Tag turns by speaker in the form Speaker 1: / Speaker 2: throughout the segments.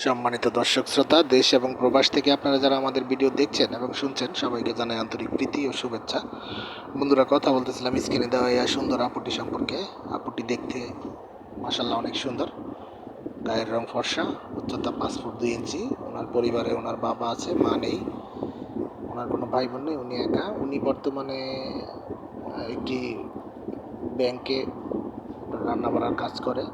Speaker 1: সম্মানিত দর্শক শ্রোতা, দেশ এবং প্রবাস থেকে আপনারা যারা আমাদের ভিডিও দেখছেন এবং শুনছেন, সবাইকে জানাই আন্তরিক প্রীতি ও শুভেচ্ছা। বন্ধুরা, কথা বলতেছিলাম স্ক্রিনে দেওয়া এই সুন্দর আপুটি সম্পর্কে। আপুটি দেখতে মাসাল্লাহ অনেক সুন্দর, গায়ের রং ফর্সা, উচ্চতা 5 ফুট 2 ইঞ্চি। ওনার পরিবারে ওনার বাবা আছে, মা নেই, ওনার কোনো ভাই বোন নেই, উনি একা। উনি বর্তমানে একটি ব্যাংকে রান্না বাড়ার কাজ করে।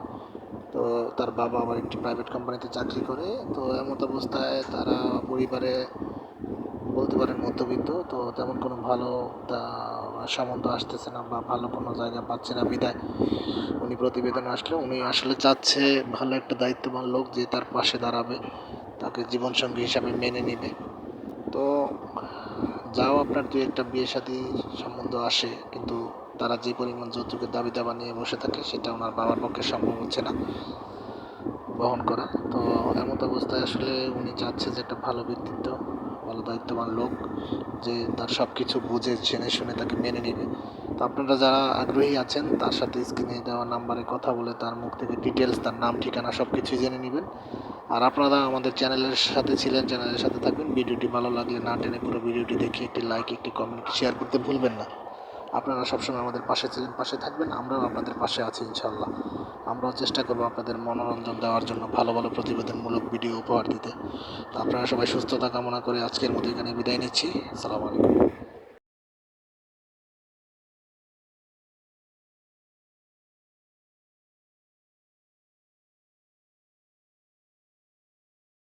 Speaker 1: তো তার বাবা আবার একটি প্রাইভেট কোম্পানিতে চাকরি করে। তো এমত অবস্থায় তারা পরিবারে বলতে পারেন মধ্যবিত্ত। তো তেমন কোনো ভালো সম্বন্ধ আসতেছে না বা ভালো কোনো জায়গা পাচ্ছে না, বিদায় উনি প্রতিবেদনে আসলে উনি আসলে চাচ্ছে ভালো একটা দায়িত্ববান লোক যে তার পাশে দাঁড়াবে, তাকে জীবনসঙ্গী হিসাবে মেনে নেবে। তো যাও আপনার দুই একটা বিয়ে শাদী সম্বন্ধ আসে, কিন্তু তারা যে পরিমাণ যৌতুকের দাবি দাবা নিয়ে বসে থাকে, সেটা ওনার বাবার পক্ষে সম্ভব হচ্ছে না বহন করা। তো এমত অবস্থায় আসলে উনি চাচ্ছে যে একটা ভালো ব্যক্তিত্ব, ভালো দায়িত্ববান লোক, যে তার সব কিছু বুঝে জেনে শুনে তাকে মেনে নেবে। তো আপনারা যারা আগ্রহী আছেন, তার সাথে স্ক্রিনে দেওয়া নাম্বারে কথা বলে তার মুখ থেকে ডিটেলস, তার নাম ঠিকানা সব কিছুই জেনে নেবেন। আর আপনারা আমাদের চ্যানেলের সাথে ছিলেন, চ্যানেলের সাথে থাকবেন। ভিডিওটি ভালো লাগলে না টেনে পুরো ভিডিওটি দেখে একটি লাইক, একটি কমেন্ট, শেয়ার করতে ভুলবেন না। আপনারা সবসময় আমাদের পাশে ছিলেন, পাশে থাকবেন, আমরাও আপনাদের পাশে আছি ইনশাল্লাহ। আমরাও চেষ্টা করবো আপনাদের মনোরঞ্জন দেওয়ার জন্য, ভালো ভালো প্রতিবেদনমূলক ভিডিও উপহার দিতে। তো আপনারা সবাই সুস্থতা কামনা করে আজকের মতো এখানে বিদায় নিচ্ছি। আসসালামু আলাইকুম।